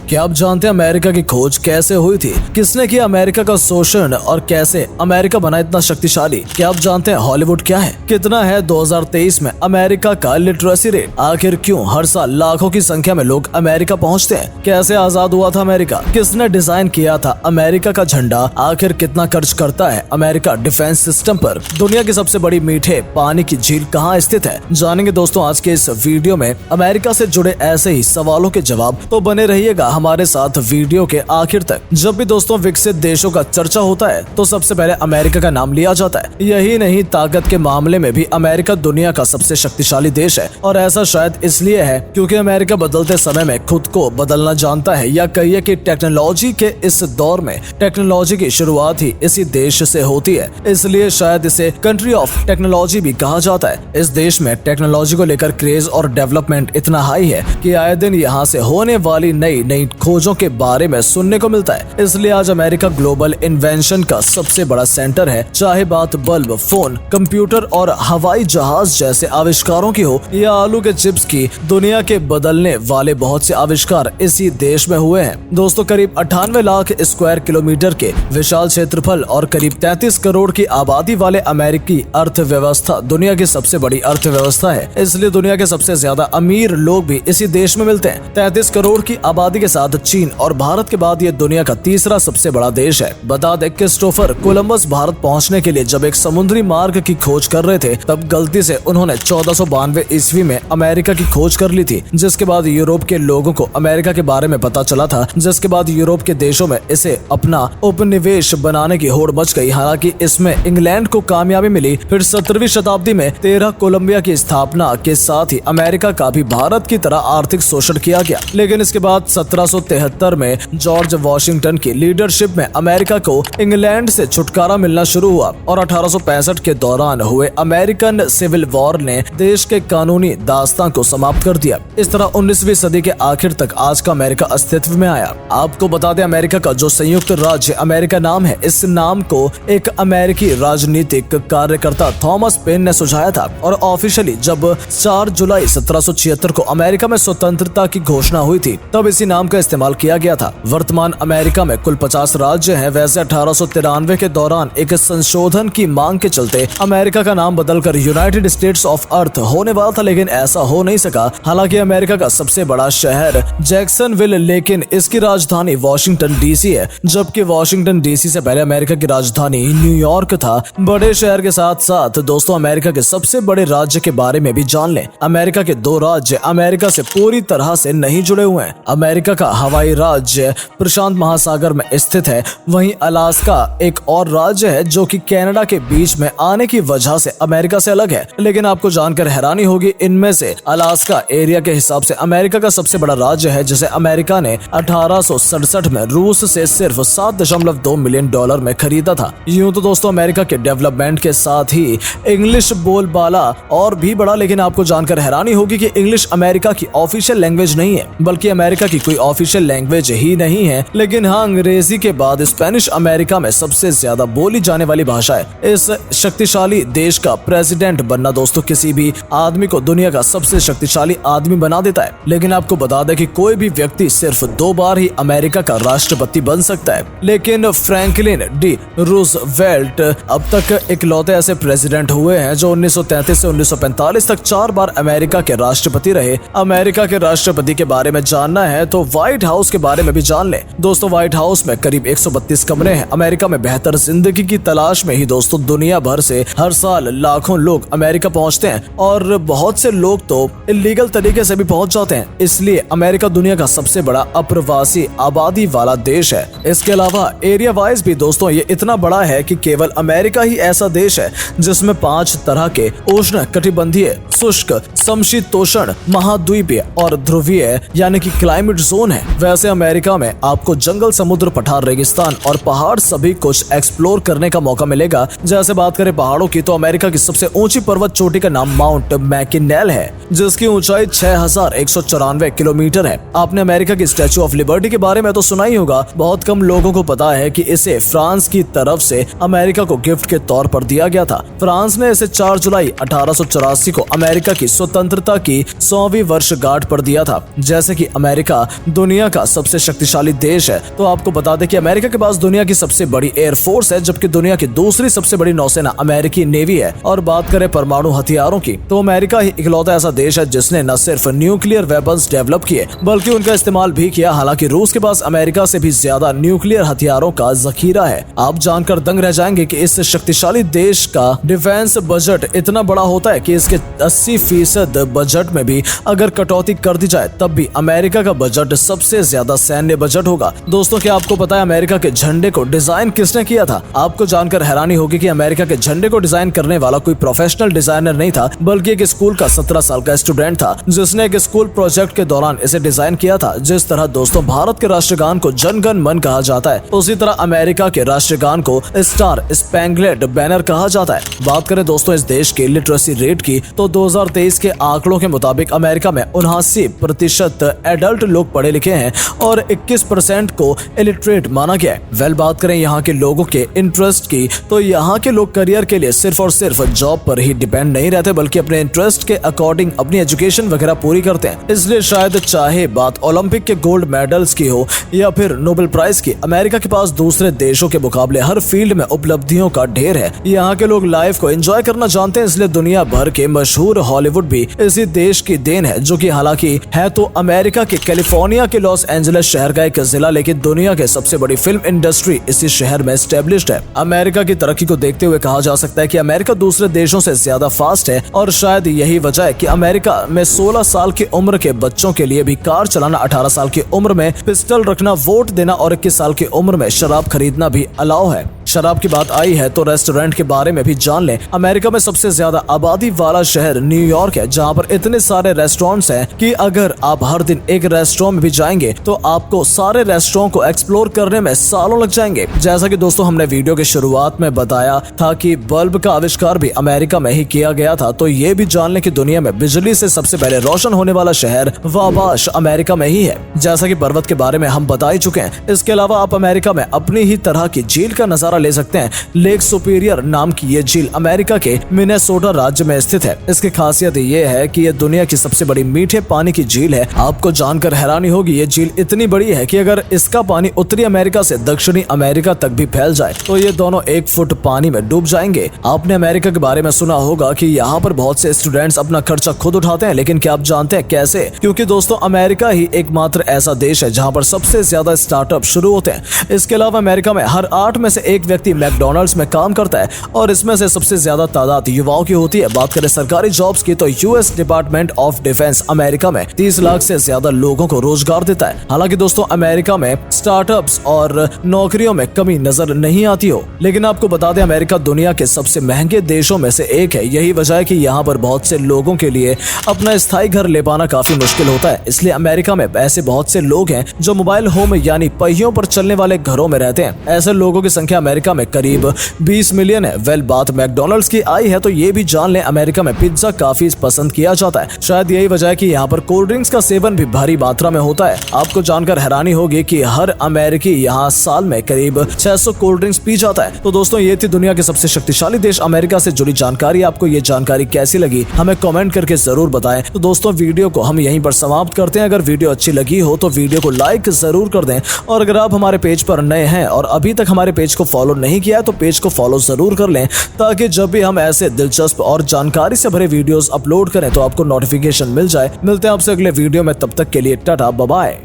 क्या आप जानते हैं अमेरिका की खोज कैसे हुई थी? किसने किया अमेरिका का शोषण और कैसे अमेरिका बना इतना शक्तिशाली? क्या आप जानते हैं हॉलीवुड क्या है? कितना है 2023 में अमेरिका का लिटरेसी रेट? आखिर क्यों हर साल लाखों की संख्या में लोग अमेरिका पहुंचते हैं? कैसे आजाद हुआ था अमेरिका? किसने डिजाइन किया था अमेरिका का झंडा? आखिर कितना खर्च करता है अमेरिका डिफेंस सिस्टम पर? दुनिया की सबसे बड़ी मीठे पानी की झील कहाँ स्थित है? जानेंगे दोस्तों आज के इस वीडियो में अमेरिका से जुड़े ऐसे ही सवालों के जवाब। तो बने रहिएगा हमारे साथ वीडियो के आखिर तक। जब भी दोस्तों विकसित देशों का चर्चा होता है तो सबसे पहले अमेरिका का नाम लिया जाता है। यही नहीं, ताकत के मामले में भी अमेरिका दुनिया का सबसे शक्तिशाली देश है और ऐसा शायद इसलिए है क्योंकि अमेरिका बदलते समय में खुद को बदलना जानता है, या कहिए कि टेक्नोलॉजी के इस दौर में टेक्नोलॉजी की शुरुआत ही इसी देश से होती है, इसलिए शायद इसे कंट्री ऑफ टेक्नोलॉजी भी कहा जाता है। इस देश में टेक्नोलॉजी को लेकर क्रेज और डेवलपमेंट इतना हाई है कि आए दिन यहाँ से होने वाली नई नई खोजों के बारे में सुनने को मिलता है। इसलिए आज अमेरिका ग्लोबल इन्वेंशन का सबसे बड़ा सेंटर है। चाहे बात बल्ब, फोन, कंप्यूटर और हवाई जहाज जैसे आविष्कारों की हो या आलू के चिप्स की, दुनिया के बदलने वाले बहुत से आविष्कार इसी देश में हुए हैं। दोस्तों करीब 98 लाख स्क्वायर किलोमीटर के विशाल क्षेत्रफल और करीब 33 करोड़ की आबादी वाले अमेरिकी अर्थव्यवस्था दुनिया की सबसे बड़ी अर्थव्यवस्था है। इसलिए दुनिया के सबसे ज्यादा अमीर लोग भी इसी देश में मिलते हैं। 33 करोड़ की आबादी के साथ चीन और भारत के बाद ये दुनिया का तीसरा सबसे बड़ा देश है। बता दें क्रिस्टोफर कोलंबस भारत पहुंचने के लिए जब एक समुद्री मार्ग की खोज कर रहे थे तब गलती से उन्होंने 1492 ईस्वी में अमेरिका की खोज कर ली थी, जिसके बाद यूरोप के लोगों को अमेरिका के बारे में पता चला था, जिसके बाद यूरोप के देशों में इसे अपना उपनिवेश बनाने की होड़ मच गई। हालांकि इसमें इंग्लैंड को कामयाबी मिली। फिर 17वीं शताब्दी में 13 कोलंबिया की स्थापना के साथ ही अमेरिका का भी भारत की तरह आर्थिक शोषण किया गया। लेकिन इसके बाद 1773 में जॉर्ज वॉशिंगटन की लीडरशिप में अमेरिका को इंग्लैंड से छुटकारा मिलना शुरू हुआ और 1865 के दौरान हुए अमेरिकन सिविल वॉर ने देश के कानूनी दास्तां को समाप्त कर दिया। इस तरह 19वीं सदी के आखिर तक आज का अमेरिका अस्तित्व में आया। आपको बता दें अमेरिका का जो संयुक्त राज्य अमेरिका नाम है, इस नाम को एक अमेरिकी राजनीतिक कार्यकर्ता थॉमस पेन ने सुझाया था और ऑफिशियली जब 4 जुलाई 1776 को अमेरिका में स्वतंत्रता की घोषणा हुई थी तब इसी नाम का इस्तेमाल किया गया था। वर्तमान अमेरिका में कुल 50 राज्य हैं। वैसे 1893 के दौरान एक संशोधन की मांग के चलते अमेरिका का नाम बदलकर यूनाइटेड स्टेट्स ऑफ अर्थ होने वाला था, लेकिन ऐसा हो नहीं सका। हालांकि अमेरिका का सबसे बड़ा शहर जैक्सनविल, लेकिन इसकी राजधानी वॉशिंगटन डीसी है, जबकि वॉशिंगटन डीसी से पहले अमेरिका की राजधानी न्यूयॉर्क था। बड़े शहर के साथ साथ दोस्तों अमेरिका के सबसे बड़े राज्य के बारे में भी जान लें। अमेरिका के 2 राज्य अमेरिका से पूरी तरह से नहीं जुड़े हुए हैं। अमेरिका का हवाई राज्य प्रशांत महासागर में स्थित है, वहीं अलास्का एक और राज्य है जो कि कनाडा के बीच में आने की वजह से अमेरिका से अलग है। लेकिन आपको जानकर हैरानी होगी, इनमें से अलास्का एरिया के हिसाब से अमेरिका का सबसे बड़ा राज्य है, जिसे अमेरिका ने 1867 में रूस से सिर्फ $7.2 मिलियन में खरीदा था। यूं तो दोस्तों अमेरिका के डेवलपमेंट के साथ ही इंग्लिश बोलबाला और भी बढ़ा, लेकिन आपको जानकर हैरानी होगी कि इंग्लिश अमेरिका की ऑफिशियल लैंग्वेज नहीं है, बल्कि अमेरिका की कोई ऑफिशियल लैंग्वेज ही नहीं है। लेकिन हाँ, अंग्रेजी के बाद स्पेनिश अमेरिका में सबसे ज्यादा बोली जाने वाली भाषा है। इस शक्तिशाली देश का प्रेसिडेंट बनना दोस्तों किसी भी आदमी को दुनिया का सबसे शक्तिशाली आदमी बना देता है। लेकिन आपको बता दें कि कोई भी व्यक्ति सिर्फ 2 बार ही अमेरिका का राष्ट्रपति बन सकता है, लेकिन फ्रैंकलिन डी रूजवेल्ट अब तक इकलौते ऐसे प्रेसिडेंट हुए हैं जो 1933 से 1945 तक 4 बार अमेरिका के राष्ट्रपति रहे। अमेरिका के राष्ट्रपति के बारे में जानना है तो व्हाइट हाउस के बारे में भी जान लें। दोस्तों व्हाइट हाउस में करीब 132 कमरे हैं। अमेरिका में बेहतर जिंदगी की तलाश में ही दोस्तों दुनिया भर से हर साल लाखों लोग अमेरिका पहुंचते हैं और बहुत से लोग तो इलीगल तरीके से भी पहुंच जाते हैं। इसलिए अमेरिका दुनिया का सबसे बड़ा अप्रवासी आबादी वाला देश है। इसके अलावा एरिया वाइज भी दोस्तों ये इतना बड़ा है कि केवल अमेरिका ही ऐसा देश है जिसमें 5 तरह के उष्ण कटिबंधीय, शुष्क, समशीतोष्ण, महाद्वीपीय और ध्रुवीय यानी कि क्लाइमेट जोन है। वैसे अमेरिका में आपको जंगल, समुद्र, पठार, रेगिस्तान और पहाड़ सभी कुछ एक्सप्लोर करने का मौका मिलेगा। जैसे बात करें पहाड़ों की तो अमेरिका की सबसे ऊंची पर्वत चोटी का नाम माउंट मैकिनेल है, जिसकी ऊंचाई 6194 किलोमीटर है। आपने अमेरिका की स्टैचू ऑफ लिबर्टी के बारे में तो सुना ही होगा। बहुत कम लोगों को पता है कि इसे फ्रांस की तरफ से अमेरिका को गिफ्ट के तौर पर दिया गया था। फ्रांस ने इसे 4 जुलाई 1884 को अमेरिका की स्वतंत्रता की 100वीं वर्षगांठ पर दिया था। जैसे कि अमेरिका दुनिया का सबसे शक्तिशाली देश है, तो आपको बता दें कि अमेरिका के पास दुनिया की सबसे बड़ी एयरफोर्स है, जबकि दुनिया की दूसरी सबसे बड़ी नौसेना अमेरिकी नेवी है। और बात करें परमाणु हथियारों की, तो अमेरिका ही इकलौता ऐसा देश है जिसने न सिर्फ न्यूक्लियर वेपन्स डेवलप किए बल्कि उनका इस्तेमाल भी किया। हालांकि रूस के पास अमेरिका से भी ज्यादा न्यूक्लियर हथियारों का जखीरा है। आप जानकर दंग रह जाएंगे कि इस शक्तिशाली देश का डिफेंस बजट इतना बड़ा होता है कि इसके 80% बजट में भी अगर कटौती कर दी जाए तब भी अमेरिका का बजट सबसे ज्यादा सैन्य बजट होगा। दोस्तों, क्या आपको पता है अमेरिका के झंडे को डिजाइन किसने किया था? आपको जानकर हैरानी होगी कि अमेरिका के झंडे को डिजाइन करने वाला कोई प्रोफेशनल डिजाइनर नहीं था, बल्कि एक स्कूल का 17 साल का स्टूडेंट था जिसने एक स्कूल प्रोजेक्ट के दौरान इसे डिजाइन किया था। जिस तरह दोस्तों भारत के राष्ट्रगान को जन गण मन कहा जाता है, उसी तरह अमेरिका के राष्ट्रगान को स्टार स्पैंगलेड बैनर कहा जाता है। बात करें दोस्तों इस देश के लिटरेसी रेट की, तो 2023 के आंकड़ों के मुताबिक अमेरिका में 79% एडल्ट लोग पढ़े लिखे हैं और 21% को इलिटरेट माना गया है। बात करें यहाँ के लोगों के इंटरेस्ट की, तो यहाँ के लोग करियर के लिए सिर्फ और सिर्फ जॉब पर ही डिपेंड नहीं रहते, बल्कि अपने इंटरेस्ट के अकॉर्डिंग अपनी एजुकेशन वगैरह पूरी करते हैं। इसलिए शायद चाहे बात ओलंपिक के गोल्ड मेडल्स की हो या फिर नोबेल प्राइज की, अमेरिका के पास दूसरे देशों के मुकाबले हर फील्ड में उपलब्धियों का ढेर है। यहाँ के लोग लाइफ को एंजॉय करना जानते हैं, इसलिए दुनिया भर के मशहूर हॉलीवुड भी इसी देश की देन है, जो कि हालांकि है तो अमेरिका के कैलिफोर्निया के लॉस एंजलिस शहर का एक जिला, लेकिन दुनिया के सबसे बड़ी फिल्म इंडस्ट्री इसी शहर में एस्टेब्लिश्ड है। अमेरिका की तरक्की को देखते हुए कहा जा सकता है कि अमेरिका दूसरे देशों से ज्यादा फास्ट है, और शायद यही वजह है कि अमेरिका में 16 साल की उम्र के बच्चों के लिए भी कार चलाना, 18 साल की उम्र में पिस्टल रखना, वोट देना और 21 साल की उम्र में शराब खरीदना भी अलाउ है। शराब की बात आई है तो रेस्टोरेंट के बारे में भी जान लें। अमेरिका में सबसे ज्यादा आबादी वाला शहर न्यूयॉर्क है, जहां पर इतने सारे रेस्टोरेंट्स हैं कि अगर आप हर दिन एक रेस्टोरेंट में भी जाएंगे तो आपको सारे रेस्टोरेंट को एक्सप्लोर करने में सालों लग जाएंगे। जैसा कि दोस्तों हमने वीडियो की शुरुआत में बताया था कि बल्ब का आविष्कार भी अमेरिका में ही किया गया था, तो ये भी जान लें कि दुनिया में बिजली से सबसे पहले रोशन होने वाला शहर वाबाश अमेरिका में ही है। जैसा कि पर्वत के बारे में हम बता ही चुके हैं, इसके अलावा आप अमेरिका में अपनी ही तरह की झील का नजारा ले सकते हैं। लेक सुपीरियर नाम की ये झील अमेरिका के मिनेसोटा राज्य में स्थित है। इसकी खासियत ये है कि ये दुनिया की सबसे बड़ी मीठे पानी की झील है। आपको जानकर हैरानी होगी, ये झील इतनी बड़ी है कि अगर इसका पानी उत्तरी अमेरिका से दक्षिणी अमेरिका तक भी फैल जाए तो ये दोनों 1 फुट पानी में डूब जाएंगे। आपने अमेरिका के बारे में सुना होगा कि यहाँ पर बहुत से स्टूडेंट्स अपना खर्चा खुद उठाते हैं, लेकिन क्या आप जानते हैं कैसे? क्योंकि दोस्तों अमेरिका ही एकमात्र ऐसा देश है जहाँ पर सबसे ज्यादा स्टार्टअप शुरू होते हैं। इसके अलावा अमेरिका में हर 8 में से 1 व्यक्ति मैकडॉनल्ड्स में काम करता है, और इसमें से सबसे ज्यादा तादाद युवाओं की होती है। बात करें सरकारी जॉब्स की, तो US department of defence America में 30 लाख से ज्यादा लोगों को रोजगार देता है। हालांकि दोस्तों अमेरिका में स्टार्टअप्स और नौकरियों में कमी नजर नहीं आती हो, लेकिन आपको बता दें अमेरिका दुनिया के सबसे महंगे देशों में से एक है। यही वजह है कि यहाँ पर बहुत से लोगों के लिए अपना स्थायी घर ले पाना काफी मुश्किल होता है। इसलिए अमेरिका में ऐसे बहुत से लोग हैं जो मोबाइल होम यानी पहियों पर चलने वाले घरों में रहते हैं। ऐसे लोगों की संख्या अमेरिका में करीब 20 मिलियन है। बात मैकडॉनल्ड्स की आई है तो ये भी जान लें अमेरिका में पिज्जा काफी पसंद किया जाता है। शायद यही वजह है कि यहाँ पर कोल्ड ड्रिंक्स का सेवन भी भारी मात्रा में होता है। आपको जानकर हैरानी होगी कि हर अमेरिकी यहाँ साल में करीब 600 कोल्ड ड्रिंक्स पी जाता है। तो दोस्तों ये थी दुनिया के सबसे शक्तिशाली देश अमेरिका से जुड़ी जानकारी। आपको ये जानकारी कैसी लगी हमें कमेंट करके जरूर बताएं। तो दोस्तों वीडियो को हम यहीं पर समाप्त करते हैं। अगर वीडियो अच्छी लगी हो तो वीडियो को लाइक जरूर कर दें, और अगर आप हमारे पेज पर नए हैं और अभी तक हमारे पेज को फॉलो नहीं किया है तो पेज को फॉलो जरूर कर लें, ताकि जब भी हम ऐसे दिलचस्प और जानकारी से भरे वीडियोस अपलोड करें तो आपको नोटिफिकेशन मिल जाए। मिलते हैं आपसे अगले वीडियो में, तब तक के लिए टाटा बाय बाय।